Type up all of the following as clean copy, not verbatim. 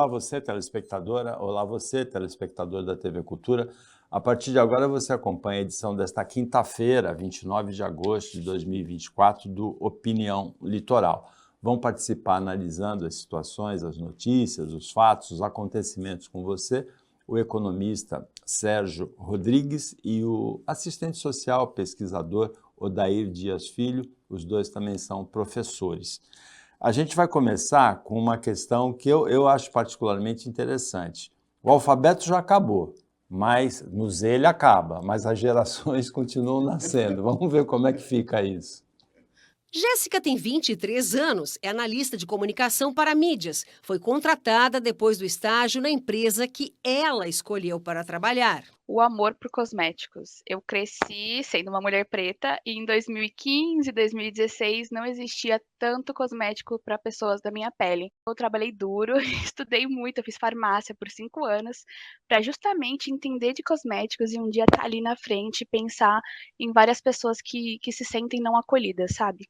Olá você, telespectadora, olá você, telespectador da TV Cultura. A partir de agora você acompanha a edição desta quinta-feira, 29 de agosto de 2024, do Opinião Litoral. Vão participar analisando as situações, as notícias, os fatos, os acontecimentos com você, o economista Sérgio Rodrigues e o assistente social, pesquisador Odair Dias Filho, os dois também são professores. A gente vai começar com uma questão que eu acho particularmente interessante. O alfabeto já acabou, mas no Z ele acaba, mas as gerações continuam nascendo. Vamos ver como é que fica isso. Jéssica tem 23 anos, é analista de comunicação para mídias. Foi contratada depois do estágio na empresa que ela escolheu para trabalhar. O amor por cosméticos. Eu cresci sendo uma mulher preta e em 2015, 2016 não existia tanto cosmético para pessoas da minha pele. Eu trabalhei duro, estudei muito, eu fiz farmácia por 5 anos para justamente entender de cosméticos e um dia estar ali na frente e pensar em várias pessoas que se sentem não acolhidas, sabe?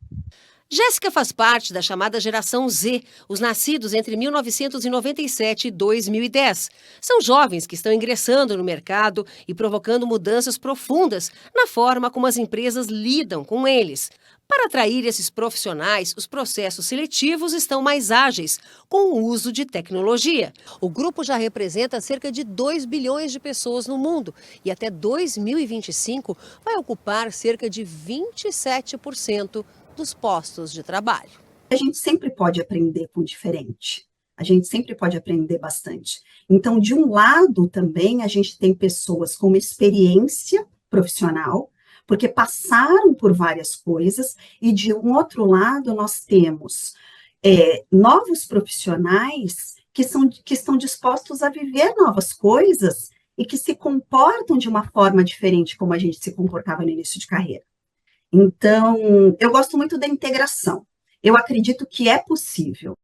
Jéssica faz parte da chamada geração Z, os nascidos entre 1997 e 2010. São jovens que estão ingressando no mercado e provocando mudanças profundas na forma como as empresas lidam com eles. Para atrair esses profissionais, os processos seletivos estão mais ágeis, com o uso de tecnologia. O grupo já representa cerca de 2 bilhões de pessoas no mundo e até 2025 vai ocupar cerca de 27% dos postos de trabalho. A gente sempre pode aprender com o diferente. A gente sempre pode aprender bastante. Então, de um lado também, a gente tem pessoas com uma experiência profissional, porque passaram por várias coisas, e de um outro lado, nós temos novos profissionais que estão dispostos a viver novas coisas e que se comportam de uma forma diferente como a gente se comportava no início de carreira. Então, eu gosto muito da integração. Eu acredito que é possível.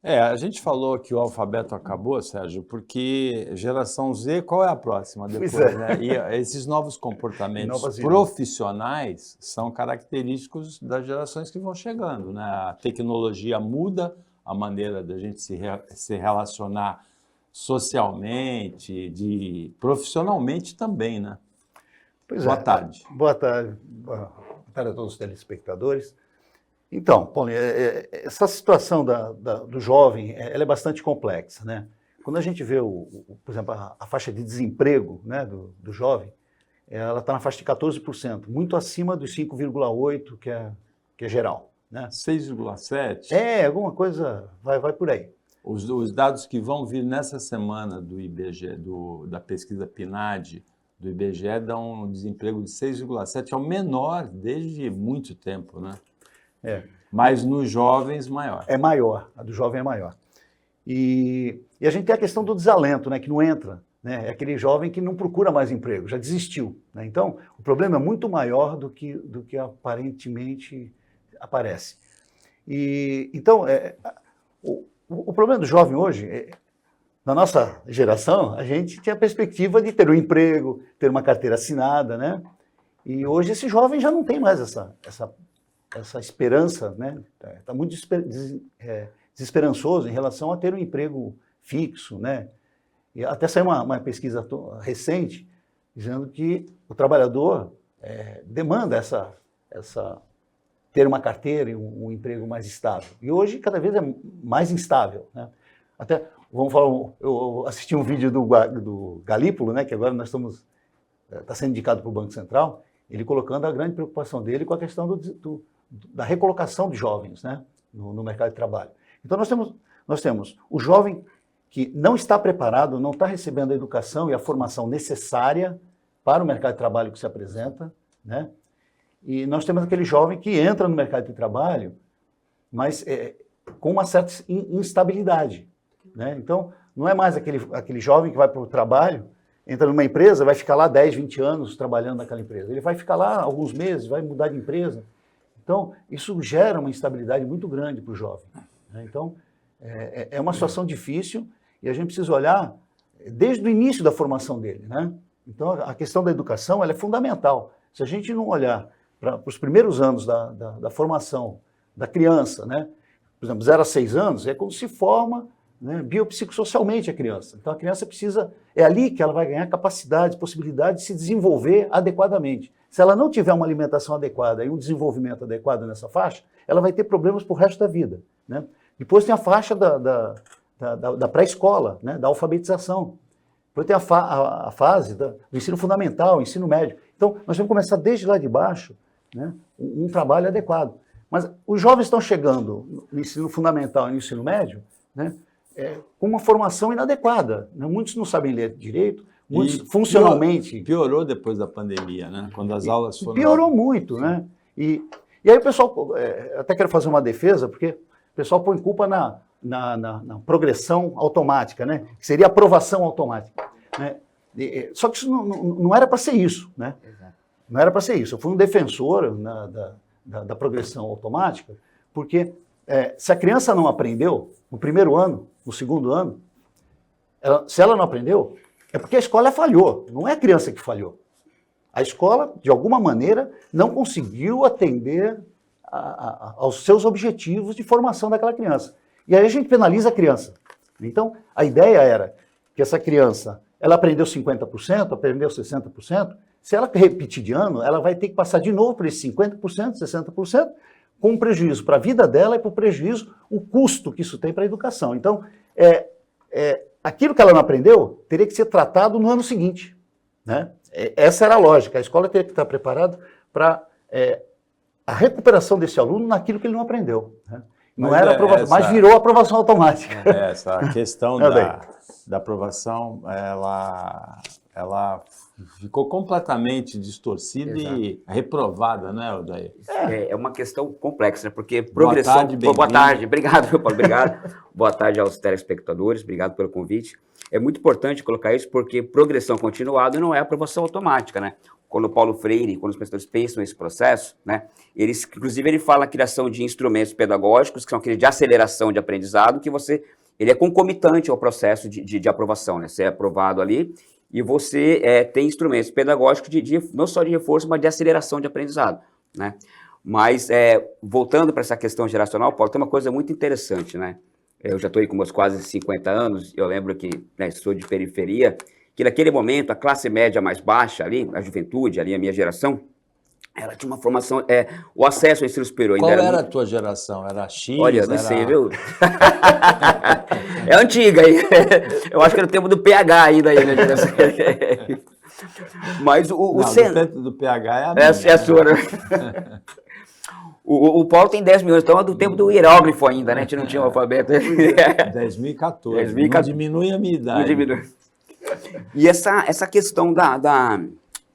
A gente falou que o alfabeto acabou, Sérgio, porque geração Z, qual é a próxima depois, né? E esses novos comportamentos profissionais são característicos das gerações que vão chegando, né? A tecnologia muda a maneira da gente se relacionar socialmente, profissionalmente também, né? Boa tarde. Boa tarde. Boa tarde a todos os telespectadores. Então, Paulinho, essa situação do jovem, ela é bastante complexa, né? Quando a gente vê, por exemplo, a faixa de desemprego, né, do jovem, ela está na faixa de 14%, muito acima dos 5,8% que é geral, né? 6,7%? Alguma coisa vai por aí. Os dados que vão vir nessa semana do IBGE, da pesquisa PNAD, do IBGE, dão um desemprego de 6,7%, é o menor desde muito tempo, né? Mas nos jovens, maior. É maior, a do jovem é maior. E a gente tem a questão do desalento, né, que não entra, né? É aquele jovem que não procura mais emprego, já desistiu, né? Então, o problema é muito maior do que aparentemente aparece. Então, o problema do jovem hoje na nossa geração, a gente tinha a perspectiva de ter um emprego, ter uma carteira assinada, né? E hoje esse jovem já não tem mais essa esperança, né? Está muito desesperançoso em relação a ter um emprego fixo, né? E até saiu uma pesquisa recente dizendo que o trabalhador demanda ter uma carteira e um emprego mais estável. E hoje cada vez é mais instável, né? Até vamos falar, eu assisti um vídeo do Galípolo, né, que agora está sendo indicado para o Banco Central, ele colocando a grande preocupação dele com a questão da recolocação de jovens, né, no mercado de trabalho. Então nós temos o jovem que não está preparado, não está recebendo a educação e a formação necessária para o mercado de trabalho que se apresenta, né, e nós temos aquele jovem que entra no mercado de trabalho, mas com uma certa instabilidade, né? Então, não é mais aquele jovem que vai para o trabalho, entra numa empresa, vai ficar lá 10, 20 anos trabalhando naquela empresa. Ele vai ficar lá alguns meses, vai mudar de empresa. Então, isso gera uma instabilidade muito grande para o jovem, né? Então, é uma situação difícil e a gente precisa olhar desde o início da formação dele, né? Então, a questão da educação ela é fundamental. Se a gente não olhar para os primeiros anos da formação da criança, né? por exemplo, 0 a 6 anos, é quando se forma, né, biopsicossocialmente a criança. Então a criança precisa, é ali que ela vai ganhar capacidade, possibilidade de se desenvolver adequadamente. Se ela não tiver uma alimentação adequada e um desenvolvimento adequado nessa faixa, ela vai ter problemas para o resto da vida, né? Depois tem a faixa da pré-escola, né, da alfabetização. Depois tem a fase do ensino fundamental, ensino médio. Então, nós vamos começar desde lá de baixo, né, um trabalho adequado. Mas os jovens estão chegando no ensino fundamental e no ensino médio, né, com uma formação inadequada, né? Muitos não sabem ler direito, muitos funcionalmente... Piorou depois da pandemia, né? Quando as aulas foram... Piorou muito, né? E aí o pessoal, até quero fazer uma defesa, porque o pessoal põe culpa na progressão automática, né? Que seria aprovação automática, né? Só que isso não era para ser isso, né? Não era para ser isso. Eu fui um defensor da progressão automática, porque se a criança não aprendeu no primeiro ano, no segundo ano, se ela não aprendeu, é porque a escola falhou, não é a criança que falhou. A escola, de alguma maneira, não conseguiu atender aos seus objetivos de formação daquela criança. E aí a gente penaliza a criança. Então, a ideia era que essa criança, ela aprendeu 50%, aprendeu 60%, se ela repetir de ano, ela vai ter que passar de novo por esses 50%, 60%, com um prejuízo para a vida dela e para o prejuízo, o custo que isso tem para a educação. Então, aquilo que ela não aprendeu teria que ser tratado no ano seguinte, né? Essa era a lógica. A escola teria que estar preparada para a recuperação desse aluno naquilo que ele não aprendeu, né? Não era aprovação, mas virou aprovação automática. Essa questão da aprovação, ela ficou completamente distorcida. Exato. E reprovada, né, Odair? É uma questão complexa, né? Porque progressão... Boa tarde, obrigado, meu Paulo, obrigado. Boa tarde aos telespectadores, obrigado pelo convite. É muito importante colocar isso, porque progressão continuada não é aprovação automática, né? Quando o Paulo Freire, quando os professores pensam nesse processo, né, inclusive ele fala a criação de instrumentos pedagógicos, que são aqueles de aceleração de aprendizado, que ele é concomitante ao processo de aprovação, né? Você é aprovado ali e você tem instrumentos pedagógicos não só de reforço, mas de aceleração de aprendizado, né? Mas, voltando para essa questão geracional, Paulo, tem uma coisa muito interessante, né? Eu já estou aí com meus quase 50 anos, eu lembro que, né, sou de periferia, que naquele momento a classe média mais baixa ali, a juventude, ali a minha geração, ela tinha uma formação, o acesso ao ensino superior ainda era... Qual era a tua geração? Era X? Olha, não sei, viu? É antiga aí. Eu acho que era o tempo do PH ainda aí, né? Mas o tempo do PH é a minha. É a sua, né? O Paulo tem 10 mil anos, então é do tempo do hierógrafo ainda, né? A gente não tinha o alfabeto. 2014. Não diminui a minha idade. Não diminui. E essa questão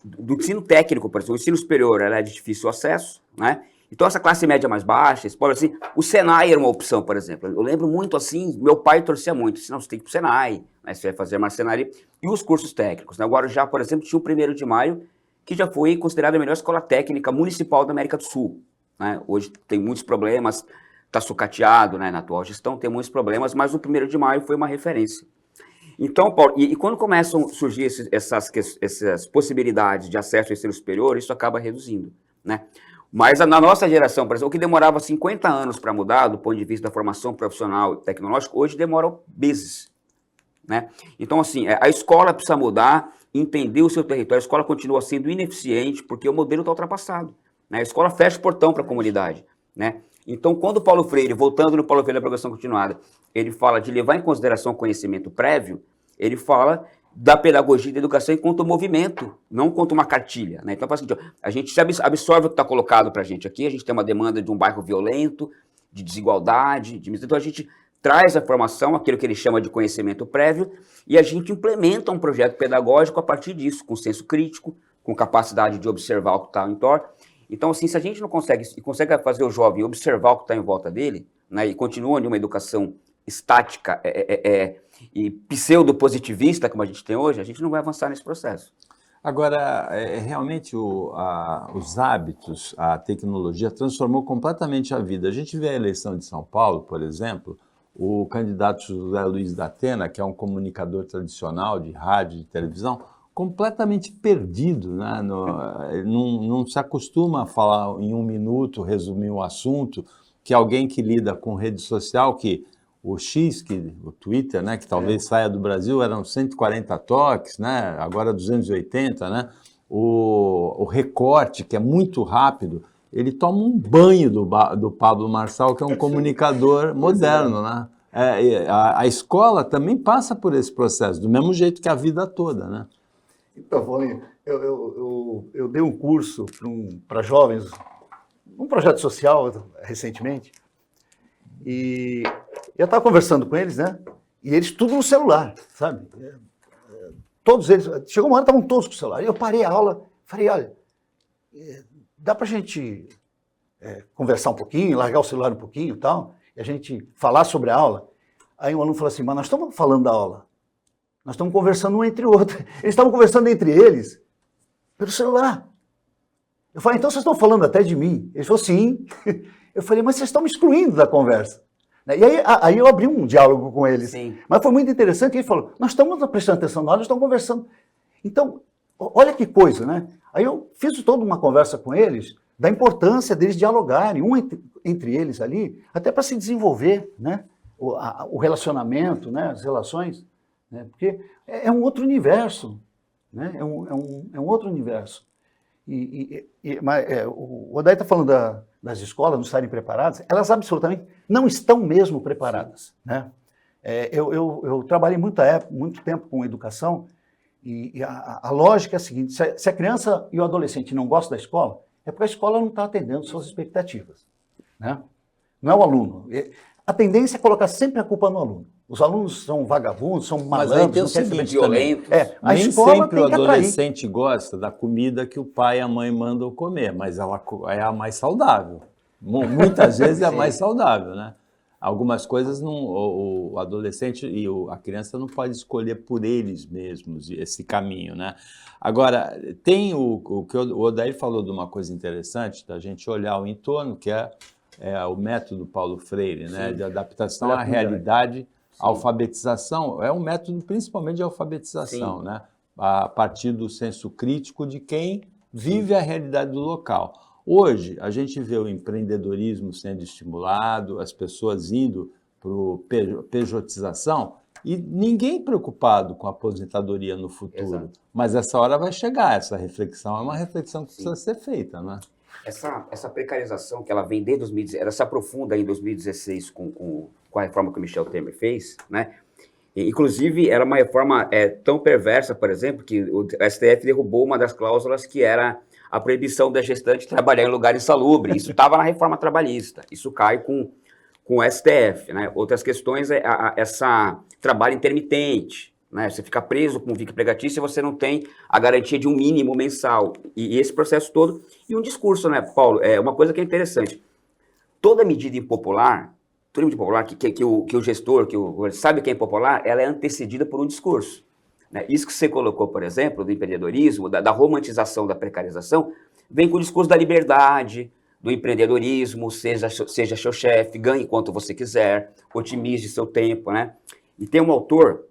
do ensino técnico, por exemplo, o ensino superior, ela é de difícil acesso, né? Então essa classe média mais baixa, assim, o Senai era uma opção, por exemplo. Eu lembro muito assim, meu pai torcia muito, senão você tem que ir pro Senai, né? Você vai fazer marcenaria, e os cursos técnicos, né? Agora já, por exemplo, tinha o 1º de maio, que já foi considerada a melhor escola técnica municipal da América do Sul, né? Hoje tem muitos problemas, está sucateado, né, na atual gestão, tem muitos problemas, mas o 1º de maio foi uma referência. Então, Paulo, e quando começam a surgir essas possibilidades de acesso ao ensino superior, isso acaba reduzindo, né? Mas na nossa geração, por exemplo, o que demorava 50 anos para mudar, do ponto de vista da formação profissional e tecnológica, hoje demora meses, né? Então, assim, a escola precisa mudar, entender o seu território, a escola continua sendo ineficiente, porque o modelo está ultrapassado, né? A escola fecha o portão para a comunidade, né? Então, quando o Paulo Freire, voltando no Paulo Freire da progressão continuada, ele fala de levar em consideração o conhecimento prévio, ele fala da pedagogia e da educação enquanto movimento, não enquanto uma cartilha, né? Então, a gente absorve o que está colocado para a gente aqui, a gente tem uma demanda de um bairro violento, de desigualdade, então a gente traz a formação, aquilo que ele chama de conhecimento prévio, e a gente implementa um projeto pedagógico a partir disso, com senso crítico, com capacidade de observar o que está em torno. Então, assim, se a gente não consegue fazer o jovem observar o que está em volta dele, né, e continua em uma educação estática e pseudo-positivista, como a gente tem hoje, a gente não vai avançar nesse processo. Agora, realmente os hábitos, a tecnologia transformou completamente a vida. A gente vê a eleição de São Paulo, por exemplo, o candidato José Luiz da Atena, que é um comunicador tradicional de rádio e de televisão, completamente perdido, né? Não se acostuma a falar em 1 minuto, resumir um assunto. que alguém que lida com rede social, que o X, o Twitter, né, que talvez saia do Brasil, eram 140 toques, né, agora 280, né, o recorte, que é muito rápido, ele toma um banho do Pablo Marçal, que é um comunicador moderno, né? A escola também passa por esse processo, do mesmo jeito que a vida toda, né? Então, Paulinho, eu dei um curso para jovens, um projeto social recentemente, e eu estava conversando com eles, né? E eles tudo no celular, sabe? Todos eles, chegou uma hora, estavam todos com o celular. E eu parei a aula, falei, olha, dá para a gente conversar um pouquinho, largar o celular um pouquinho e tal, e a gente falar sobre a aula. Aí um aluno falou assim, mas nós estamos falando da aula, nós estamos conversando um entre o outro. Eles estavam conversando entre eles pelo celular. Eu falei, então vocês estão falando até de mim? Ele falou, sim. Eu falei, mas vocês estão me excluindo da conversa. E aí eu abri um diálogo com eles. Sim. Mas foi muito interessante, ele falou, nós estamos prestando atenção na aula, nós estamos conversando. Então, olha que coisa, né? Aí eu fiz toda uma conversa com eles, da importância deles dialogarem, entre eles ali, até para se desenvolver, né? O relacionamento, né? As relações, né? Porque é um outro universo, né? É um outro universo. O Odair está falando das escolas não estarem preparadas, elas absolutamente não estão mesmo preparadas, né? Eu trabalhei muito tempo com educação e a lógica é a seguinte, se a criança e o adolescente não gostam da escola, é porque a escola não está atendendo suas expectativas, né? Não é o aluno. A tendência é colocar sempre a culpa no aluno. Os alunos são vagabundos, são malandros, não querem saber violentos. a Nem escola sempre tem o que atrair. adolescente gosta da comida que o pai e a mãe mandam comer, mas ela é a mais saudável. Muitas vezes é a mais saudável, né? Algumas coisas o adolescente e a criança não pode escolher por eles mesmos esse caminho, né? Agora, tem o que o Odair falou de uma coisa interessante, da gente olhar o entorno, que é o método Paulo Freire, né? De adaptação à realidade, alfabetização, é um método principalmente de alfabetização, Sim. né? A partir do senso crítico de quem vive a realidade do local. Hoje, a gente vê o empreendedorismo sendo estimulado, as pessoas indo para a pejotização e ninguém preocupado com a aposentadoria no futuro. Exato. Mas essa hora vai chegar, essa reflexão é uma reflexão que precisa ser feita, né? Essa precarização que ela vem desde 2016, ela se aprofunda em 2016 com a reforma que o Michel Temer fez, né? E, inclusive, era uma reforma tão perversa, por exemplo, que o STF derrubou uma das cláusulas que era a proibição da gestante trabalhar em lugar insalubre. Isso estava na reforma trabalhista, isso cai com o STF, né? Outras questões é essa trabalho intermitente, né? Você fica preso com vínculo empregatício e você não tem a garantia de um mínimo mensal. E esse processo todo. E um discurso, né, Paulo? É uma coisa que é interessante. Toda medida impopular, que o gestor, sabe que é impopular, ela é antecedida por um discurso. Né? Isso que você colocou, por exemplo, do empreendedorismo, da romantização da precarização, vem com o discurso da liberdade, do empreendedorismo, seja seu chefe, ganhe quanto você quiser, otimize seu tempo, né? E tem um autor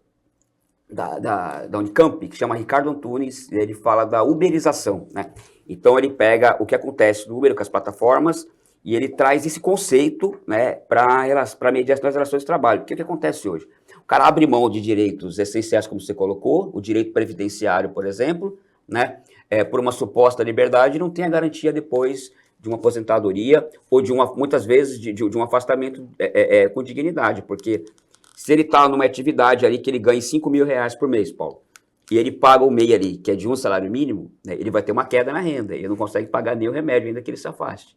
da Unicamp, que chama Ricardo Antunes, ele fala da uberização, né? Então ele pega o que acontece no Uber com as plataformas e ele traz esse conceito, né, para mediação das relações de trabalho. Porque o que acontece hoje? O cara abre mão de direitos essenciais, como você colocou, o direito previdenciário, por exemplo, né, por uma suposta liberdade, não tem a garantia depois de uma aposentadoria ou muitas vezes de um afastamento com dignidade, porque se ele está numa atividade ali que ele ganha R$5.000 por mês, Paulo, e ele paga o MEI ali, que é de um salário mínimo, né, ele vai ter uma queda na renda, ele não consegue pagar nem o remédio ainda que ele se afaste.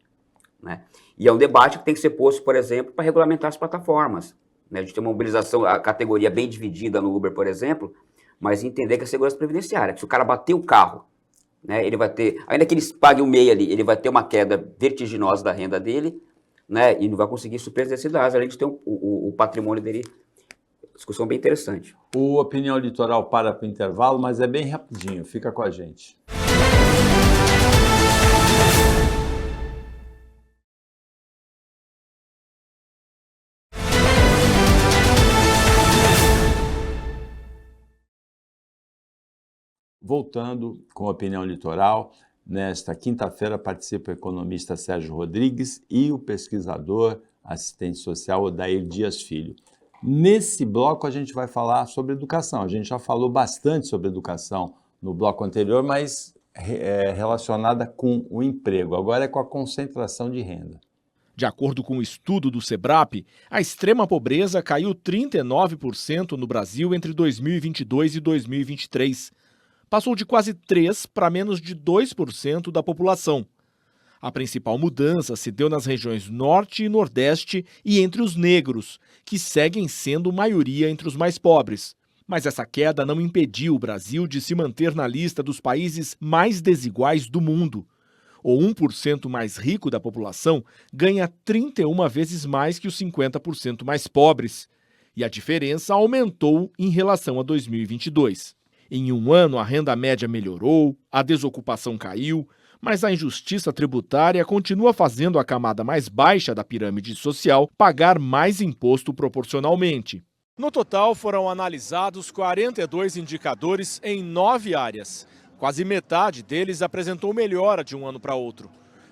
Né? E é um debate que tem que ser posto, por exemplo, para regulamentar as plataformas. Né? A gente tem uma mobilização, a categoria bem dividida no Uber, por exemplo, mas entender que a segurança previdenciária, que se o cara bater o carro, né, ele vai ter, ainda que ele pague o MEI ali, ele vai ter uma queda vertiginosa da renda dele, né, e não vai conseguir suprir as necessidades, além de ter o patrimônio dele. Discussão bem interessante. O Opinião Litoral para o intervalo, mas é bem rapidinho, fica com a gente. Voltando com a Opinião Litoral, Nesta quinta-feira participa o economista Sérgio Rodrigues e o pesquisador, assistente social Odair Dias Filho. Nesse bloco a gente vai falar sobre educação. A gente já falou bastante sobre educação no bloco anterior, mas relacionada com o emprego. Agora é com a concentração de renda. De acordo com o estudo do SEBRAP, a extrema pobreza caiu 39% no Brasil entre 2022 e 2023. Passou de quase 3% para menos de 2% da população. A principal mudança se deu nas regiões Norte e Nordeste e entre os negros, que seguem sendo maioria entre os mais pobres. Mas essa queda não impediu o Brasil de se manter na lista dos países mais desiguais do mundo. O 1% mais rico da população ganha 31 vezes mais que os 50% mais pobres. E a diferença aumentou em relação a 2022. Em um ano, a renda média melhorou, a desocupação caiu, mas a injustiça tributária continua fazendo a camada mais baixa da pirâmide social pagar mais imposto proporcionalmente. No total, foram analisados 42 indicadores em 9 áreas. Quase metade deles apresentou melhora de um ano para outro.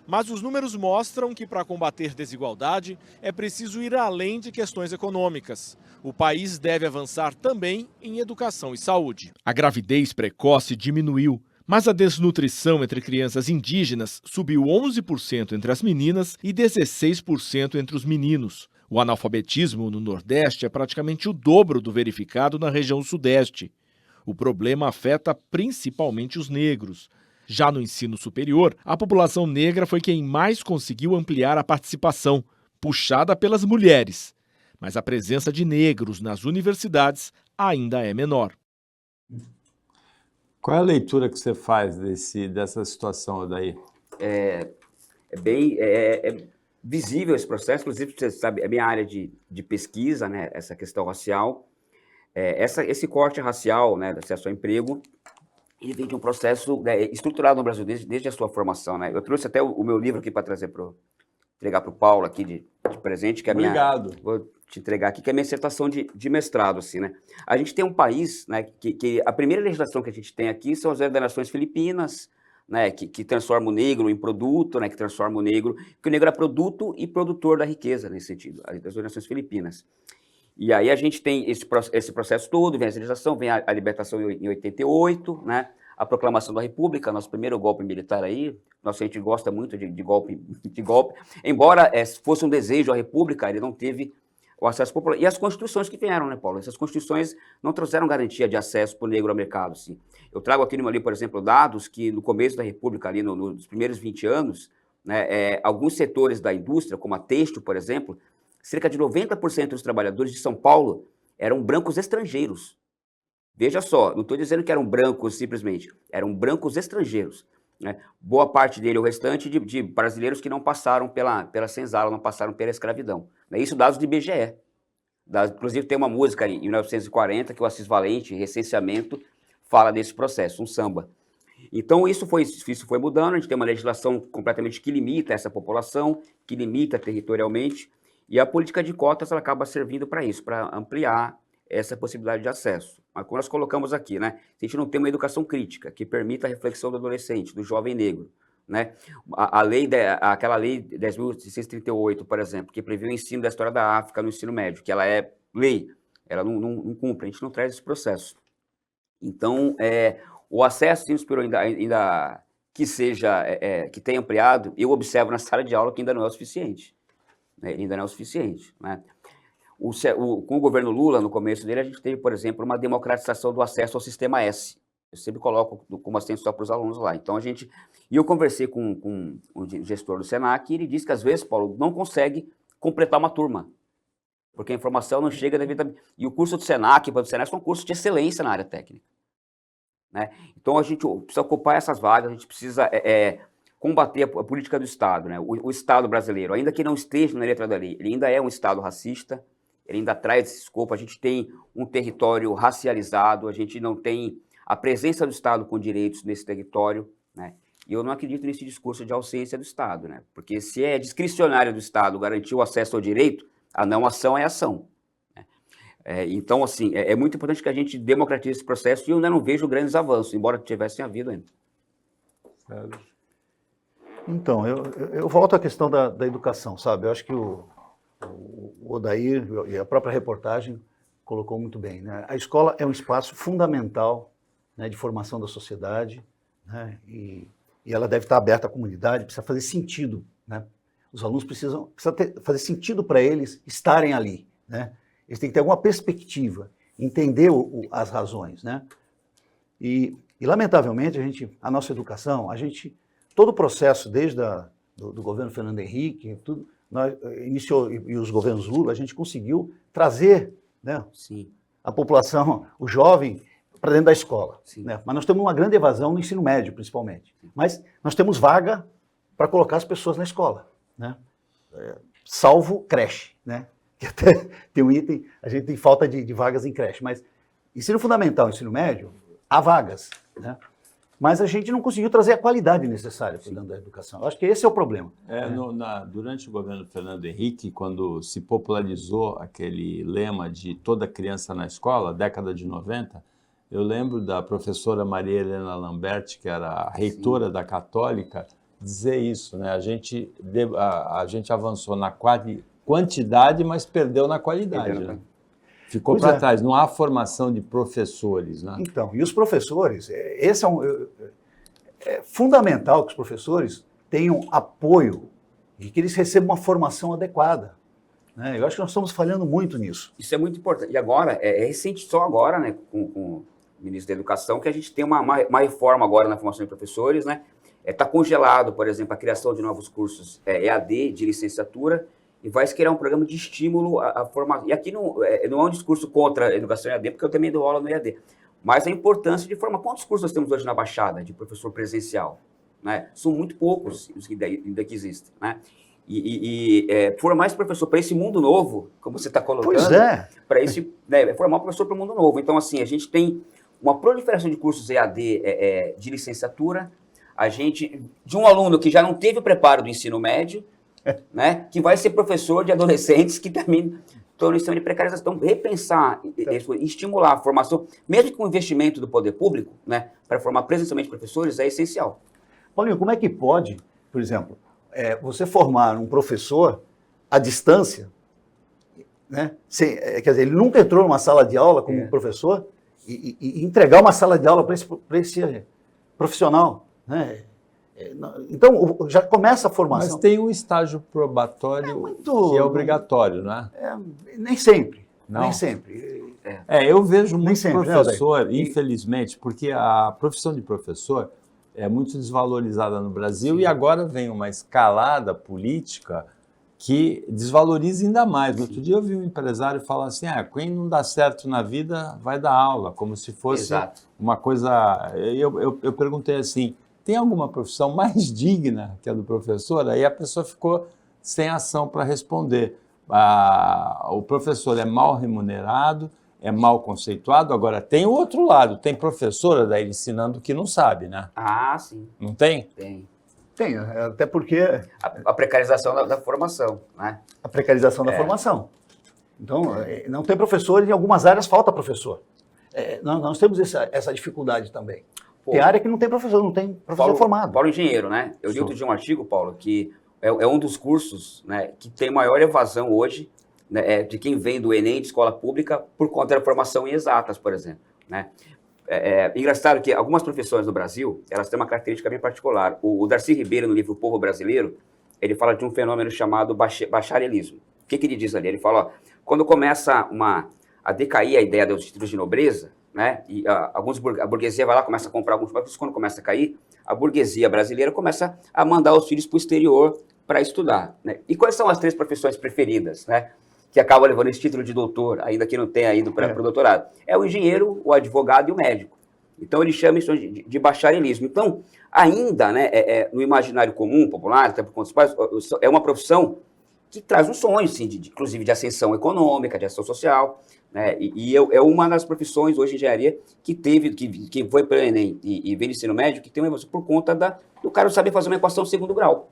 Mas os números mostram que, para combater desigualdade, é preciso ir além de questões econômicas. O país deve avançar também em educação e saúde. A gravidez precoce diminuiu, mas a desnutrição entre crianças indígenas subiu 11% entre as meninas e 16% entre os meninos. O analfabetismo no Nordeste é praticamente o dobro do verificado na região Sudeste. O problema afeta principalmente os negros. Já no ensino superior, a população negra foi quem mais conseguiu ampliar a participação, puxada pelas mulheres. Mas a presença de negros nas universidades ainda é menor. Qual é a leitura que você faz dessa situação daí? É bem visível esse processo, inclusive, você sabe, é minha área de pesquisa, né, essa questão racial. Esse corte racial, né, do acesso ao emprego, ele vem de um processo estruturado no Brasil desde a sua formação, né? Eu trouxe até o meu livro aqui para entregar para o Paulo aqui de presente, que é a minha... Obrigado. Vou te entregar aqui, que é a minha dissertação de mestrado, assim, né? A gente tem um país, né, que a primeira legislação que a gente tem aqui são as Nações Filipinas, né, que transforma o negro em produto, né, que transforma o negro, porque o negro é produto e produtor da riqueza, nesse sentido, as Nações Filipinas. E aí a gente tem esse processo todo, vem a legislação, vem a libertação em 88, né? A proclamação da República, nosso primeiro golpe militar aí, a gente gosta muito de golpe. Embora fosse um desejo a República, ele não teve o acesso popular. E as constituições que vieram, né, Paulo? Essas constituições não trouxeram garantia de acesso para o negro ao mercado, assim. Eu trago aqui no meu livro, por exemplo, dados que no começo da República, ali nos primeiros 20 anos, né, alguns setores da indústria, como a têxtil, por exemplo, cerca de 90% dos trabalhadores de São Paulo eram brancos estrangeiros. Veja só, não estou dizendo que eram brancos simplesmente, eram brancos estrangeiros, né? Boa parte dele, o restante de brasileiros que não passaram pela senzala, não passaram pela escravidão. Isso dados do IBGE. Inclusive tem uma música em 1940 que o Assis Valente, Recenseamento, fala desse processo, um samba. Então isso foi mudando, a gente tem uma legislação completamente que limita essa população, que limita territorialmente, e a política de cotas ela acaba servindo para isso, para ampliar essa possibilidade de acesso. Mas como nós colocamos aqui, né, se a gente não tem uma educação crítica que permita a reflexão do adolescente, do jovem negro, né, aquela lei 10.638, por exemplo, que prevê o ensino da história da África no ensino médio, que ela é lei, ela não cumpre, a gente não traz esse processo. Então, o acesso ao ensino superior ainda que tenha ampliado, eu observo na sala de aula que ainda não é o suficiente. Ainda não é o suficiente, né? Com o governo Lula, no começo dele, a gente teve, por exemplo, uma democratização do acesso ao Sistema S. Eu sempre coloco como assistente só para os alunos lá. Então, eu conversei com o gestor do Senac e ele disse que, às vezes, Paulo, não consegue completar uma turma, porque a informação não chega devidamente. E o curso do Senac, do Senac, é um curso de excelência na área técnica, né? Então, a gente precisa ocupar essas vagas, a gente precisa combater a política do Estado, né? O Estado brasileiro, ainda que não esteja na letra da lei, ele ainda é um Estado racista, ele ainda traz esse escopo, a gente tem um território racializado, a gente não tem a presença do Estado com direitos nesse território, né? E eu não acredito nesse discurso de ausência do Estado, né? Porque se é discricionário do Estado garantir o acesso ao direito, a não ação é ação, né? Então, assim, é muito importante que a gente democratize esse processo e eu ainda não vejo grandes avanços, embora tivessem havido ainda. Então, eu volto à questão da educação, sabe? Eu acho que o Odair e a própria reportagem colocou muito bem, né? A escola é um espaço fundamental, né, de formação da sociedade, né? E ela deve estar aberta à comunidade, precisa fazer sentido, né? Os alunos fazer sentido para eles estarem ali, né? Eles têm que ter alguma perspectiva, entender as razões, né? E lamentavelmente, a nossa educação, todo o processo, desde do governo Fernando Henrique, tudo, nós iniciou, e os governos Lula, a gente conseguiu trazer, né, Sim. a população, o jovem, para dentro da escola. Sim. Né? Mas nós temos uma grande evasão no ensino médio, principalmente. Mas nós temos vaga para colocar as pessoas na escola, né? Salvo creche, né? Que até tem um item, a gente tem falta de vagas em creche, mas ensino fundamental, ensino médio, há vagas, né? Mas a gente não conseguiu trazer a qualidade necessária para dentro da educação. Eu acho que esse é o problema. Durante o governo Fernando Henrique, quando se popularizou aquele lema de toda criança na escola, década de 90, eu lembro da professora Maria Helena Lamberti, que era a reitora da Católica, dizer isso, né? A gente avançou na quantidade, mas perdeu na qualidade. Né? Ficou para trás, não há formação de professores. Né? Então, e os professores, é fundamental que os professores tenham apoio e que eles recebam uma formação adequada. Né? Eu acho que nós estamos falhando muito nisso. Isso é muito importante. E agora, é recente, só agora, né, com o ministro da Educação, que a gente tem uma reforma agora na formação de professores, né? Está congelado, por exemplo, a criação de novos cursos EAD, de licenciatura, e vai se criar um programa de estímulo à formação. E aqui não é um discurso contra a educação EAD, porque eu também dou aula no EAD, mas a importância de formar. Quantos cursos nós temos hoje na Baixada de professor presencial? Né? São muito poucos os que ainda que existem. Né? Formar esse professor para esse mundo novo, como você está colocando, para esse, né, formar um professor para o mundo novo. Então, assim, a gente tem uma proliferação de cursos EAD de licenciatura, de um aluno que já não teve o preparo do ensino médio, né, que vai ser professor de adolescentes que também estão no sistema de precarização. Então, repensar, estimular a formação, mesmo com o investimento do poder público, né, para formar presencialmente professores, é essencial. Paulinho, como é que pode, por exemplo, você formar um professor à distância, né, quer dizer, ele nunca entrou numa sala de aula como professor, e entregar uma sala de aula para esse profissional, né? Então, já começa a formação. Mas tem um estágio probatório que é obrigatório, não é? Nem sempre. Não? Nem sempre. Eu vejo muito sempre, professor, né, infelizmente, porque a profissão de professor é muito desvalorizada no Brasil. Sim. E agora vem uma escalada política que desvaloriza ainda mais. No outro dia eu vi um empresário falar assim, quem não dá certo na vida vai dar aula, como se fosse uma coisa... Eu perguntei assim, tem alguma profissão mais digna que a do professor? Aí a pessoa ficou sem ação para responder. O professor é mal remunerado, é mal conceituado. Agora, tem o outro lado, tem professora daí ensinando que não sabe, né? Ah, sim. Não tem? Tem. Tem, até porque... A precarização da formação, né? A precarização da formação. Então, não tem professor, em algumas áreas falta professor. Nós temos essa dificuldade também. Tem área que não tem professor, não tem professor formado. Paulo engenheiro, né? Eu li outro dia um artigo, Paulo, que é um dos cursos, né, que tem maior evasão hoje, né, de quem vem do Enem, de escola pública, por conta da formação em exatas, por exemplo, né? Engraçado que algumas profissões no Brasil, elas têm uma característica bem particular. O Darcy Ribeiro, no livro O Povo Brasileiro, ele fala de um fenômeno chamado bacharelismo. O que ele diz ali? Ele fala, quando começa a decair a ideia dos títulos de nobreza, né, e a burguesia vai lá, começa a comprar alguns papéis, quando começa a cair, a burguesia brasileira começa a mandar os filhos para o exterior para estudar. Né? E quais são as 3 profissões preferidas, né, que acabam levando esse título de doutor, ainda que não tenha ido para o doutorado? É o engenheiro, o advogado e o médico. Então, ele chama isso de bacharelismo. Então, ainda, né, no imaginário comum, popular, até por conta dos pais, é uma profissão que traz um sonho, assim, inclusive de ascensão econômica, de ascensão social, né? E é uma das profissões hoje em engenharia que foi para o Enem e vem no ensino médio, que tem uma evolução por conta do cara saber fazer uma equação de segundo grau.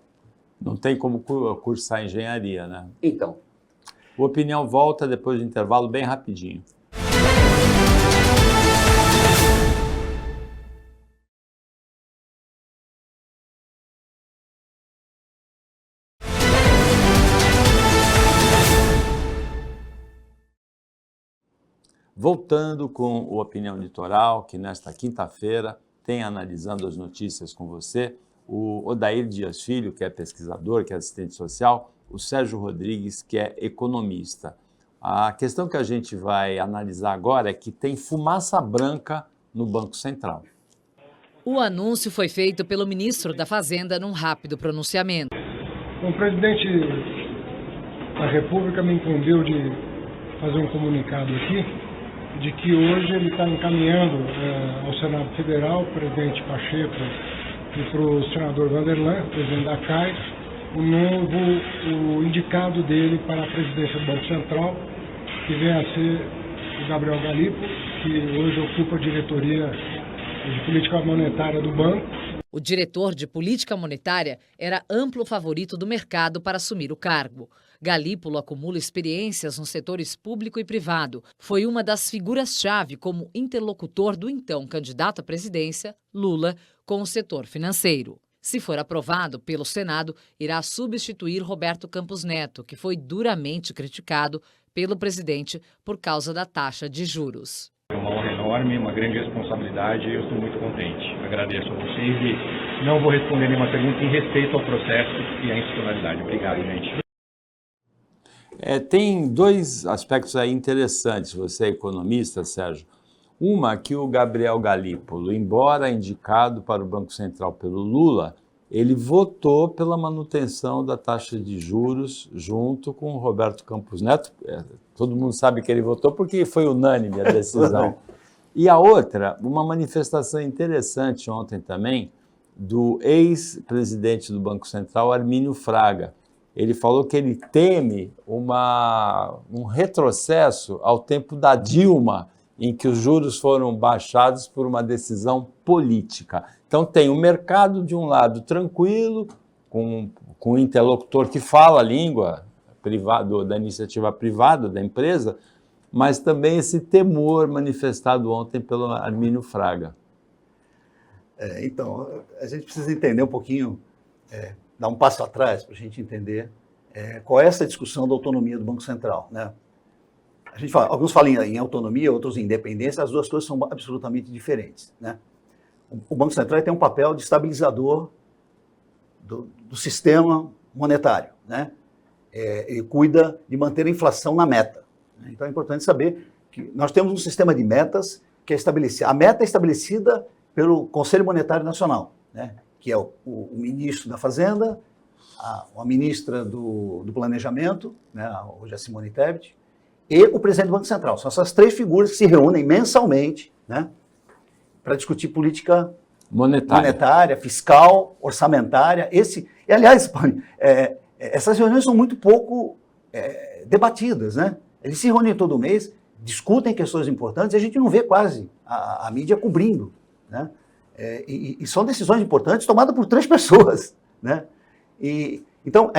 Não tem como cursar engenharia, né? Então. O Opinião volta depois do intervalo, bem rapidinho. Voltando com o Opinião Litoral, que nesta quinta-feira tem analisando as notícias com você, o Odair Dias Filho, que é pesquisador, que é assistente social, o Sérgio Rodrigues, que é economista. A questão que a gente vai analisar agora é que tem fumaça branca no Banco Central. O anúncio foi feito pelo ministro da Fazenda num rápido pronunciamento. O presidente da República me incumbiu de fazer um comunicado aqui, de que hoje ele está encaminhando ao Senado Federal, o presidente Pacheco e para o senador Vanderlan, presidente da CAI, o indicado dele para a presidência do Banco Central, que vem a ser o Gabriel Galípolo, que hoje ocupa a diretoria de política monetária do banco. O diretor de política monetária era amplo favorito do mercado para assumir o cargo. Galípolo acumula experiências nos setores público e privado. Foi uma das figuras-chave como interlocutor do então candidato à presidência, Lula, com o setor financeiro. Se for aprovado pelo Senado, irá substituir Roberto Campos Neto, que foi duramente criticado pelo presidente por causa da taxa de juros. É uma honra enorme, uma grande responsabilidade e eu estou muito contente. Agradeço a vocês e não vou responder nenhuma pergunta em respeito ao processo e à institucionalidade. Obrigado, gente. Tem dois aspectos aí interessantes, você é economista, Sérgio. Uma, que o Gabriel Galípolo, embora indicado para o Banco Central pelo Lula, ele votou pela manutenção da taxa de juros junto com o Roberto Campos Neto. Todo mundo sabe que ele votou porque foi unânime a decisão. E a outra, uma manifestação interessante ontem também, do ex-presidente do Banco Central, Armínio Fraga. Ele falou que ele teme um retrocesso ao tempo da Dilma, em que os juros foram baixados por uma decisão política. Então tem o mercado, de um lado, tranquilo, com um interlocutor que fala a língua da iniciativa privada, da empresa, mas também esse temor manifestado ontem pelo Armínio Fraga. Então, a gente precisa entender um pouquinho, dar um passo atrás para a gente entender qual é essa discussão da autonomia do Banco Central, né? A gente fala, alguns falam em autonomia, outros em independência, as duas coisas são absolutamente diferentes, né? O Banco Central tem um papel de estabilizador do sistema monetário, né? Ele cuida de manter a inflação na meta. Então é importante saber que nós temos um sistema de metas que é estabelecido. A meta é estabelecida pelo Conselho Monetário Nacional, né? Que é o ministro da Fazenda, a ministra do Planejamento, né? Hoje a Simone Tebet, e o presidente do Banco Central. São essas três figuras que se reúnem mensalmente, né, para discutir política monetária, fiscal, orçamentária. E, aliás, essas reuniões são muito pouco debatidas, né? Eles se reúnem todo mês, discutem questões importantes e a gente não vê quase a mídia cobrindo, né? E são decisões importantes tomadas por três pessoas, né? Então,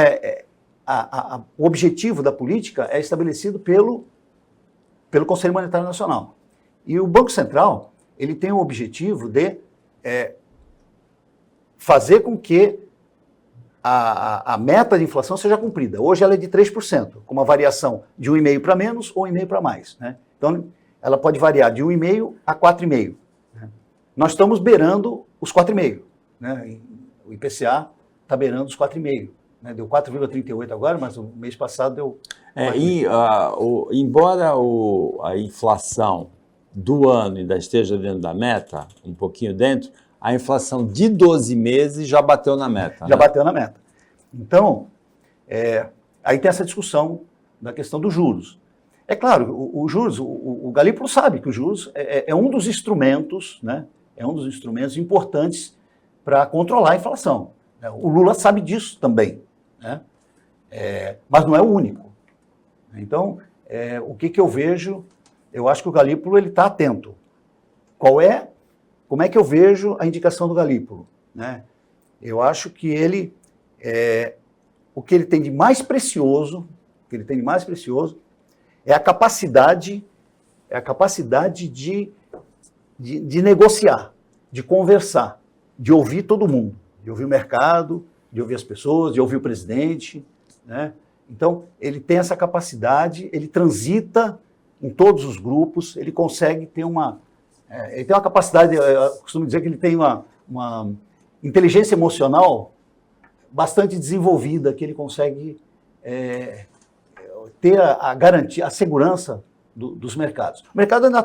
o objetivo da política é estabelecido pelo Conselho Monetário Nacional. E o Banco Central, ele tem o objetivo de fazer com que a meta de inflação seja cumprida. Hoje ela é de 3%, com uma variação de 1,5% para menos ou 1,5% para mais, né? Então, ela pode variar de 1,5% a 4,5%. Né? Nós estamos beirando os 4,5%. Né? O IPCA está beirando os 4,5%. Né? Deu 4,38 agora, mas o mês passado deu... Embora a inflação do ano ainda esteja dentro da meta, um pouquinho dentro, a inflação de 12 meses já bateu na meta. Já bateu na meta. Então, aí tem essa discussão da questão dos juros. É claro, os juros, o Galípolo sabe que os juros é um dos instrumentos, né? É um dos instrumentos importantes para controlar a inflação. O Lula sabe disso também, né? Mas não é o único. Então, o que eu vejo, eu acho que o Galípolo está atento. Como é que eu vejo a indicação do Galípolo? Né? Eu acho que ele, o que ele tem de mais precioso, é a capacidade de negociar, de conversar, de ouvir todo mundo, de ouvir o mercado, de ouvir as pessoas, de ouvir o presidente, né? Então, ele tem essa capacidade, ele transita em todos os grupos, ele consegue ter ele tem uma capacidade, eu costumo dizer que ele tem uma inteligência emocional bastante desenvolvida, que ele consegue ter a garantia, a segurança dos mercados. O mercado ainda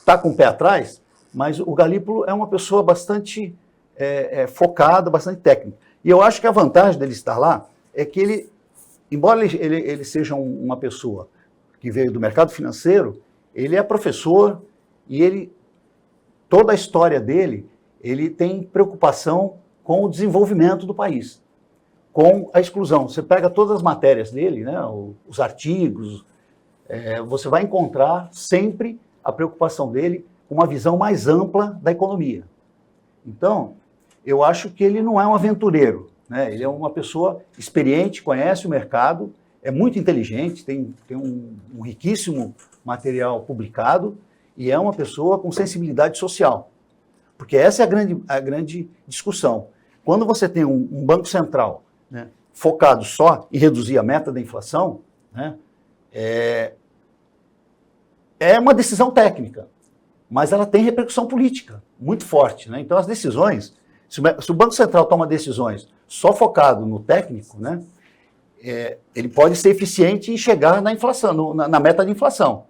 tá com o pé atrás, mas o Galípolo é uma pessoa bastante focada, bastante técnica. E eu acho que a vantagem dele estar lá é que ele, embora ele seja uma pessoa que veio do mercado financeiro, ele é professor e toda a história dele, ele tem preocupação com o desenvolvimento do país, com a exclusão. Você pega todas as matérias dele, né, os artigos, você vai encontrar sempre a preocupação dele com uma visão mais ampla da economia. Então, eu acho que ele não é um aventureiro, né? Ele é uma pessoa experiente, conhece o mercado, é muito inteligente, tem um riquíssimo material publicado e é uma pessoa com sensibilidade social. Porque essa é a grande discussão. Quando você tem um Banco Central, né, focado só em reduzir a meta da inflação, né, é uma decisão técnica, mas ela tem repercussão política muito forte, né? Então as decisões, se o Banco Central toma decisões só focado no técnico, né, ele pode ser eficiente e chegar na inflação, na meta de inflação,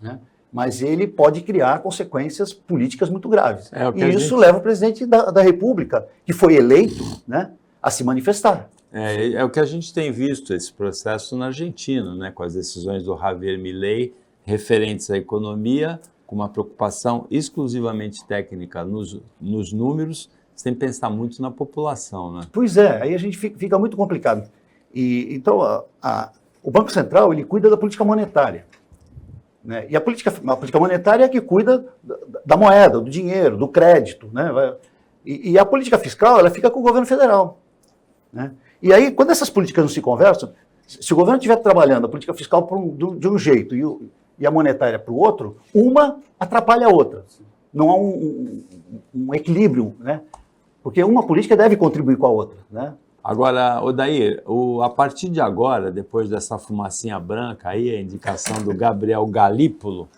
né? Mas ele pode criar consequências políticas muito graves. E isso leva o presidente da República, que foi eleito, né, a se manifestar. É o que a gente tem visto, esse processo na Argentina, né, com as decisões do Javier Milei referentes à economia, com uma preocupação exclusivamente técnica nos números, sem pensar muito na população, né? Pois é, aí a gente fica muito complicado. Então, o Banco Central, ele cuida da política monetária, né? E a política monetária é que cuida da moeda, do dinheiro, do crédito, né? E a política fiscal, ela fica com o governo federal, né? E aí, quando essas políticas não se conversam, se o governo estiver trabalhando a política fiscal de um jeito e a monetária para o outro, uma atrapalha a outra. Não há um equilíbrio, né? Porque uma política deve contribuir com a outra, né? Agora, Odair, a partir de agora, depois dessa fumacinha branca aí, a indicação do Gabriel Galípolo,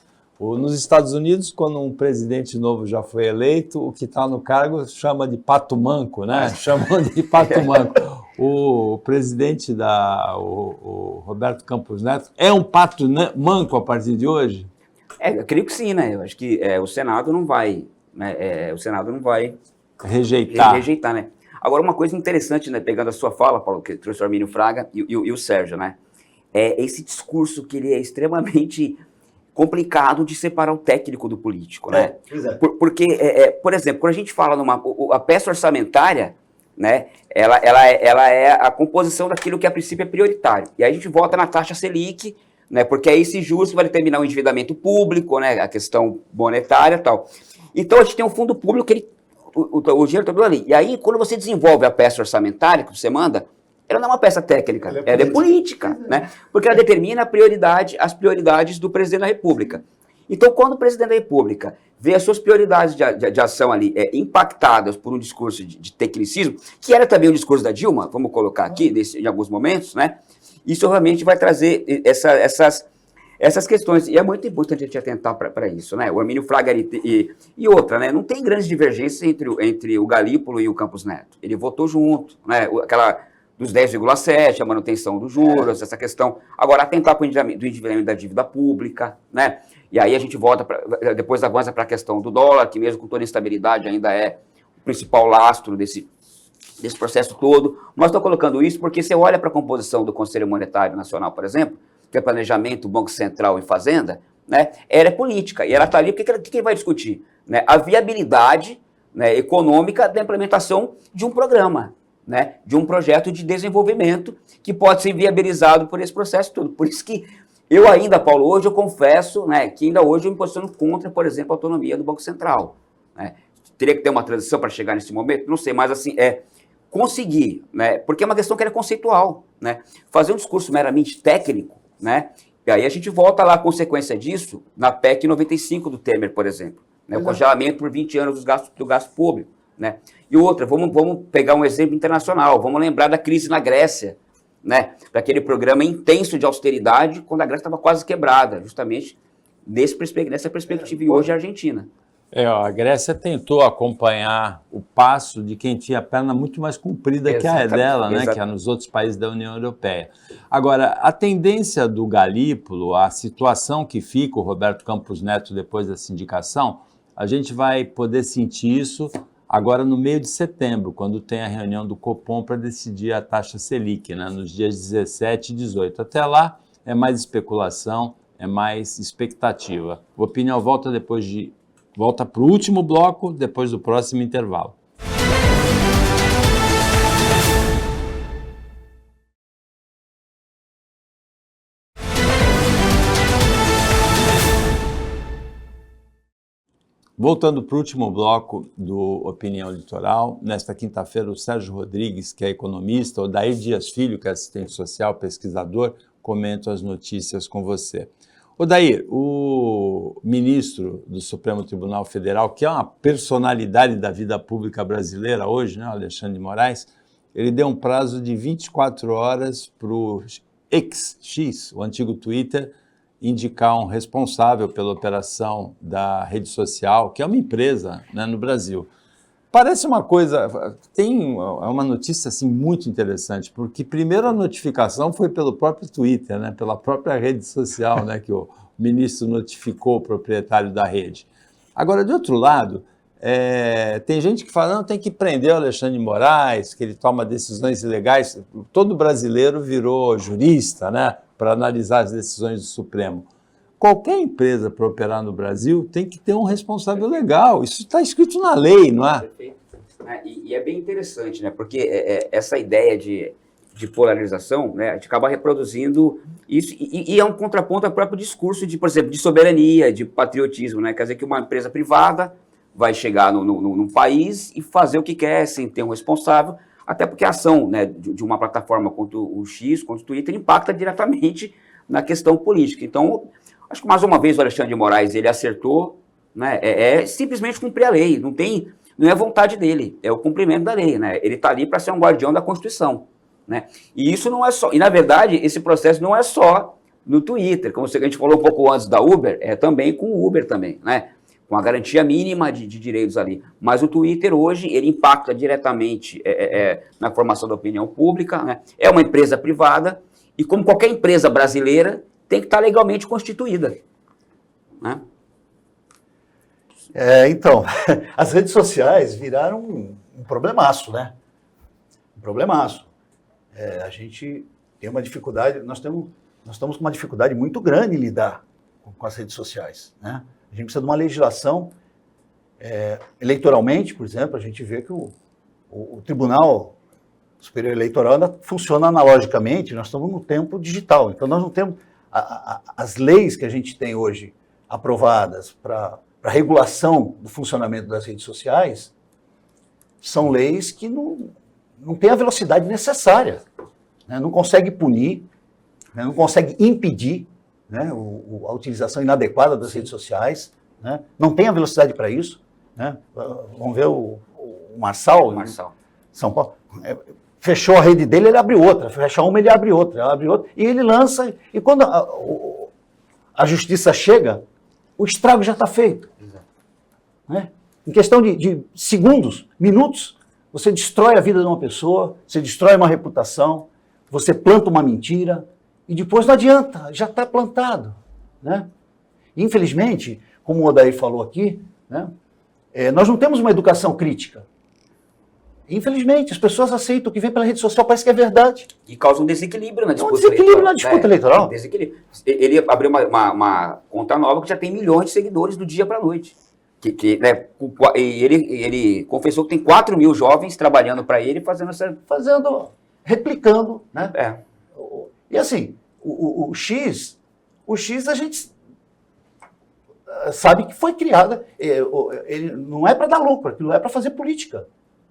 nos Estados Unidos, quando um presidente novo já foi eleito, o que está no cargo chama de pato manco, né? Chamam de pato manco. O presidente o Roberto Campos Neto é um pato manco a partir de hoje? Eu creio que sim, né? Eu acho que o Senado não vai, né? O Senado não vai rejeitar, né? Agora, uma coisa interessante, né, pegando a sua fala, Paulo, que trouxe o Armínio Fraga e o Sérgio, né? Esse discurso que ele é extremamente complicado de separar o técnico do político, né? Porque, por exemplo, quando a gente fala a peça orçamentária, né, ela é a composição daquilo que a princípio é prioritário. E aí a gente volta na taxa Selic, né, porque é esse juros que vai determinar o endividamento público, né, a questão monetária e tal. Então a gente tem um fundo público que o dinheiro está tudo ali. E aí, quando você desenvolve a peça orçamentária que você manda, ela não é uma peça técnica, ela é política, né? Porque ela determina as prioridades do presidente da República. Então, quando o presidente da República vê as suas prioridades de ação ali impactadas por um discurso de tecnicismo, que era também o discurso da Dilma, vamos colocar aqui, em alguns momentos, né? Isso realmente vai trazer essas questões. E é muito importante a gente atentar para isso, né? O Armínio Fraga e outra, né? Não tem grandes divergências entre o Galípolo e o Campos Neto. Ele votou junto, né? Aquela dos 10,7, a manutenção dos juros, essa questão. Agora, atentar para o endividamento da dívida pública, né? E aí a gente volta, depois avança para a questão do dólar, que mesmo com toda a instabilidade ainda é o principal lastro desse processo todo. Mas estou colocando isso porque você olha para a composição do Conselho Monetário Nacional, por exemplo, que é planejamento, Banco Central e Fazenda, né? Ela é política, e ela está ali, porque quem vai discutir? Né? A viabilidade, né, econômica da implementação de um programa, né, de um projeto de desenvolvimento que pode ser viabilizado por esse processo todo. Por isso que eu ainda, Paulo, hoje eu confesso, né, que ainda hoje eu me posiciono contra, por exemplo, a autonomia do Banco Central, né? Teria que ter uma transição para chegar nesse momento? Não sei, mas assim, conseguir, né, porque é uma questão que é conceitual, né? Fazer um discurso meramente técnico, né? E aí a gente volta lá, a consequência disso, na PEC 95 do Temer, por exemplo, né? O congelamento por 20 anos do gasto público, né? E outra, vamos pegar um exemplo internacional, vamos lembrar da crise na Grécia, né, para aquele programa intenso de austeridade, quando a Grécia estava quase quebrada, justamente nessa perspectiva. E hoje a Argentina. A Grécia tentou acompanhar o passo de quem tinha a perna muito mais comprida que a dela, né, que é nos outros países da União Europeia. Agora, a tendência do Galípolo, a situação que fica, o Roberto Campos Neto depois da sindicação, a gente vai poder sentir isso agora no meio de setembro, quando tem a reunião do Copom para decidir a taxa Selic, né, nos dias 17 e 18. Até lá é mais especulação, é mais expectativa. A Opinião volta para o último bloco, depois do próximo intervalo. Voltando para o último bloco do Opinião Litoral, nesta quinta-feira o Sérgio Rodrigues, que é economista, o Odair Dias Filho, que é assistente social, pesquisador, comento as notícias com você. Odair, o ministro do Supremo Tribunal Federal, que é uma personalidade da vida pública brasileira hoje, né, Alexandre de Moraes, ele deu um prazo de 24 horas para o X, o antigo Twitter, indicar um responsável pela operação da rede social, que é uma empresa, né, no Brasil. Parece uma coisa, tem uma notícia assim, muito interessante, porque primeiro a notificação foi pelo próprio Twitter, né, pela própria rede social, né, que o ministro notificou o proprietário da rede. Agora, de outro lado, tem gente que fala, não, tem que prender o Alexandre de Moraes, que ele toma decisões ilegais. Todo brasileiro virou jurista, né, para analisar as decisões do Supremo. Qualquer empresa para operar no Brasil tem que ter um responsável legal. Isso está escrito na lei, não é? Perfeito. E é bem interessante, né? Porque essa ideia de polarização, né, a gente acaba reproduzindo isso, e é um contraponto ao próprio discurso de, por exemplo, de soberania, de patriotismo, né? Quer dizer que uma empresa privada vai chegar num país e fazer o que quer sem ter um responsável, até porque a ação, né, de uma plataforma contra o X, contra o Twitter, impacta diretamente na questão política. Então, acho que mais uma vez o Alexandre de Moraes, ele acertou, né, simplesmente cumprir a lei, não é vontade dele, é o cumprimento da lei, né, ele está ali para ser um guardião da Constituição, né, e isso não é só, e na verdade esse processo não é só no Twitter, como a gente falou um pouco antes da Uber, é também com o Uber também, né, com a garantia mínima de direitos ali, mas o Twitter hoje, ele impacta diretamente na formação da opinião pública, né, é uma empresa privada, e como qualquer empresa brasileira, tem que estar legalmente constituída, né? Então, as redes sociais viraram um problemaço, né? Um problemaço. A gente tem uma dificuldade, nós estamos com uma dificuldade muito grande em lidar com as redes sociais, né? A gente precisa de uma legislação, eleitoralmente, por exemplo, a gente vê que o Tribunal Superior Eleitoral ainda funciona analogicamente, nós estamos no tempo digital, então nós não temos... As leis que a gente tem hoje aprovadas para a regulação do funcionamento das redes sociais são leis que não têm a velocidade necessária, né? Não consegue punir, né? Não consegue impedir, né, a utilização inadequada das redes sociais, né? Não tem a velocidade para isso, né? Vamos ver o Marçal, São Paulo, fechou a rede dele, ele abre outra, fecha uma, ele abre outra, e ele lança, e quando a justiça chega, o estrago já está feito. Né? Em questão de segundos, minutos, você destrói a vida de uma pessoa, você destrói uma reputação, você planta uma mentira, e depois não adianta, já está plantado. Né? Infelizmente, como o Odair falou aqui, né, nós não temos uma educação crítica. Infelizmente, as pessoas aceitam o que vem pela rede social, parece que é verdade. E causa um desequilíbrio na disputa eleitoral. Um desequilíbrio na disputa eleitoral. Desequilíbrio. Ele abriu uma conta nova que já tem milhões de seguidores do dia para a noite. Né, ele confessou que tem 4 mil jovens trabalhando para ele, replicando. Né? E assim, o X a gente sabe que foi criada, ele não é para dar lucro, aquilo é para fazer política.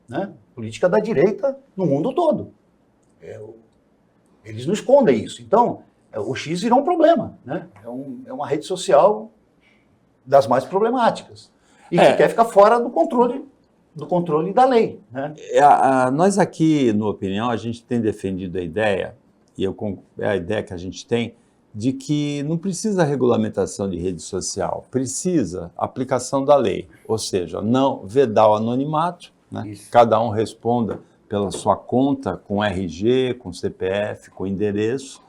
Né? Política da direita no mundo todo. Eles não escondem isso. Então, o X virou um problema. Né? É uma rede social das mais problemáticas. E que quer ficar fora do controle da lei. Né? Nós aqui, no Opinião, a gente tem defendido a ideia e é a ideia que a gente tem, de que não precisa regulamentação de rede social, precisa aplicação da lei, ou seja, não vedar o anonimato, né? Cada um responda pela sua conta, com RG, com CPF, com endereço,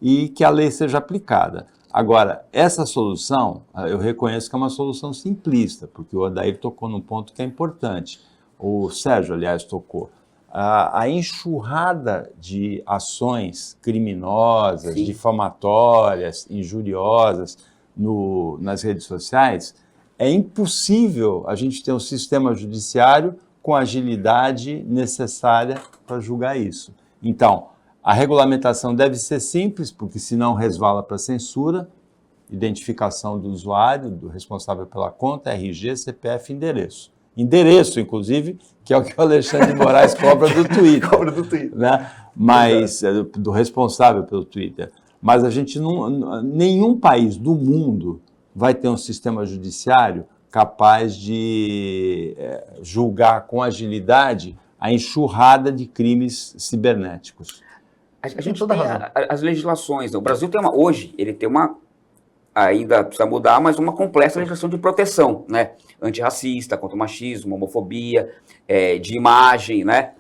e que a lei seja aplicada. Agora, essa solução, eu reconheço que é uma solução simplista, porque o Odair tocou num ponto que é importante, o Sérgio, aliás, tocou. A enxurrada de ações criminosas, difamatórias, injuriosas nas redes sociais, é impossível a gente ter um sistema judiciário com a agilidade necessária para julgar isso. Então, a regulamentação deve ser simples, porque senão resvala para censura, identificação do usuário, do responsável pela conta, RG, CPF, endereço. Endereço, inclusive, que é o que o Alexandre de Moraes cobra do Twitter. Cobra do Twitter. Né? Mas, do responsável pelo Twitter. Mas a gente nenhum país do mundo vai ter um sistema judiciário capaz de julgar com agilidade a enxurrada de crimes cibernéticos. A gente tem as legislações. Né? O Brasil tem hoje, ele tem ainda precisa mudar, mas uma complexa legislação de proteção, né? Antirracista, contra o machismo, homofobia, de imagem, né?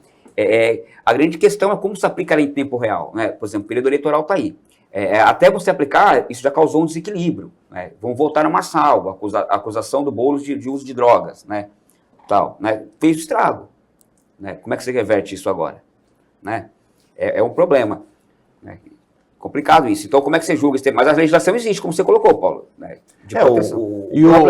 A grande questão é como se aplicar em tempo real, né? Por exemplo, o período eleitoral está aí. Até você aplicar, isso já causou um desequilíbrio, né? Vão voltar a uma salva, a acusação do Boulos de uso de drogas, né? Tal, né? Fez estrago, né? Como é que você reverte isso agora, né? É um problema, né? Complicado isso. Então, como é que você julga esse tema? Mas a legislação existe, como você colocou, Paulo. Né?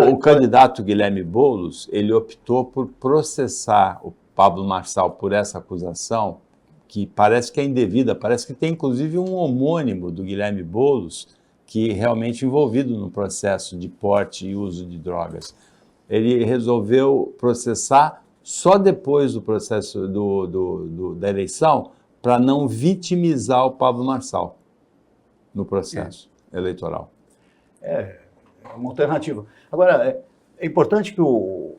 O candidato Guilherme Boulos, ele optou por processar o Pablo Marçal por essa acusação, que parece que é indevida, parece que tem inclusive um homônimo do Guilherme Boulos, que é realmente envolvido no processo de porte e uso de drogas. Ele resolveu processar só depois do processo da eleição, para não vitimizar o Pablo Marçal no processo eleitoral. É uma alternativa. Agora, é importante que o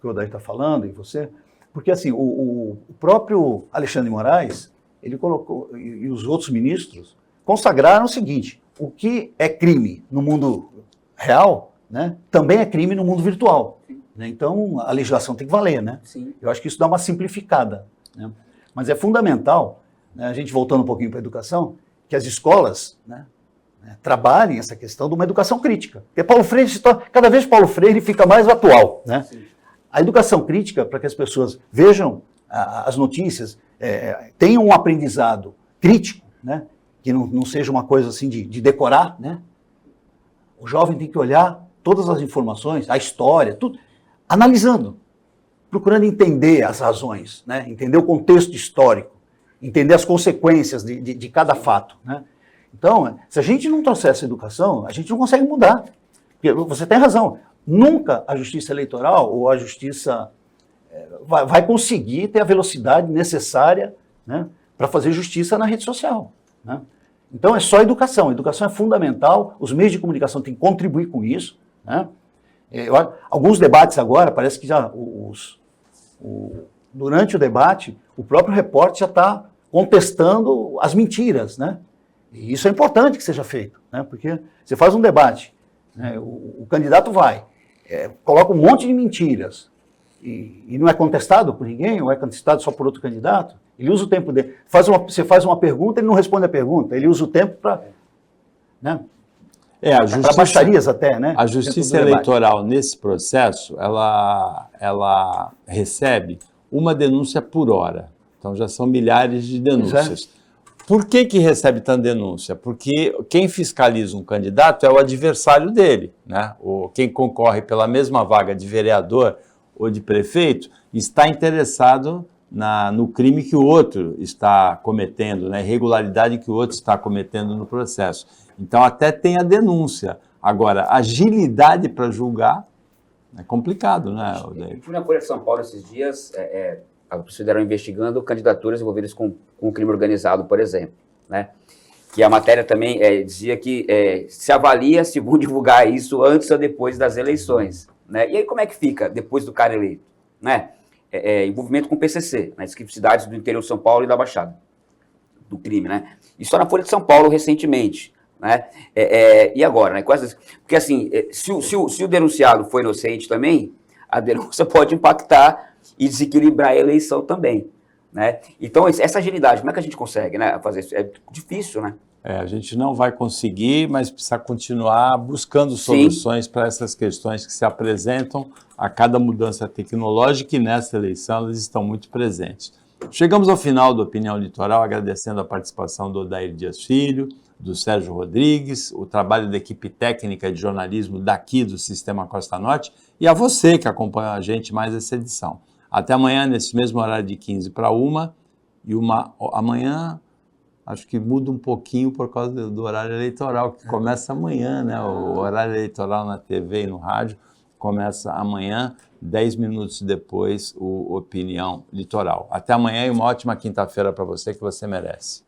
Odair está falando, e você, porque assim, o próprio Alexandre de Moraes, ele colocou, e os outros ministros, consagraram o seguinte: o que é crime no mundo real, né, também é crime no mundo virtual. Né? Então, a legislação tem que valer, né? Sim. Eu acho que isso dá uma simplificada, né? Mas é fundamental, né, a gente voltando um pouquinho para a educação, que as escolas, né, trabalhem essa questão de uma educação crítica. Porque Paulo Freire, cada vez Paulo Freire fica mais atual. Né? A educação crítica, para que as pessoas vejam as notícias, tenham um aprendizado crítico, né, que não seja uma coisa assim de decorar. Né? O jovem tem que olhar todas as informações, a história, tudo, analisando, procurando entender as razões, né, entender o contexto histórico, entender as consequências de cada fato. Né? Então, se a gente não trouxer essa educação, a gente não consegue mudar. Porque você tem razão, nunca a justiça eleitoral ou a justiça vai conseguir ter a velocidade necessária, né, para fazer justiça na rede social. Né? Então, é só educação. A educação é fundamental, os meios de comunicação têm que contribuir com isso. Né? Alguns debates agora, parece que já durante o debate, o próprio repórter já está contestando as mentiras, né? E isso é importante que seja feito, né? Porque você faz um debate, né? O candidato coloca um monte de mentiras e não é contestado por ninguém, ou é contestado só por outro candidato, ele usa o tempo dele. Você faz uma pergunta, ele não responde a pergunta, ele usa o tempo para... Né? Para baixarias até, né? A justiça eleitoral, nesse processo, ela recebe uma denúncia por hora. Então, já são milhares de denúncias. Por que recebe tanta denúncia? Porque quem fiscaliza um candidato é o adversário dele, né? Quem concorre pela mesma vaga de vereador ou de prefeito está interessado no crime que o outro está cometendo, na irregularidade que o outro está cometendo no processo. Então, até tem a denúncia. Agora, agilidade para julgar é complicado, né? Eu fui na Folha de São Paulo esses dias, consideram investigando candidaturas envolvidas com crime organizado, por exemplo, né? Que a matéria também dizia que se avalia se vão divulgar isso antes ou depois das eleições, né? E aí como é que fica depois do cara eleito, né? Envolvimento com o PCC, nas cidades do interior de São Paulo e da Baixada. do crime, né? Isso na Folha de São Paulo recentemente, né? E agora, né? Porque assim, se o denunciado for inocente também, a denúncia pode impactar e desequilibrar a eleição também, né? Então, essa agilidade, como é que a gente consegue, né, fazer isso? É difícil, né? A gente não vai conseguir, mas precisa continuar buscando soluções para essas questões que se apresentam a cada mudança tecnológica e nessa eleição elas estão muito presentes. Chegamos ao final do Opinião Litoral, agradecendo a participação do Odair Dias Filho, do Sérgio Rodrigues, o trabalho da equipe técnica de jornalismo daqui do Sistema Costa Norte e a você que acompanha a gente mais essa edição. Até amanhã, nesse mesmo horário de 15 para 1, e amanhã acho que muda um pouquinho por causa do horário eleitoral, que começa amanhã, né? O horário eleitoral na TV e no rádio começa amanhã, 10 minutos depois, o Opinião Litoral. Até amanhã e uma ótima quinta-feira para você, que você merece.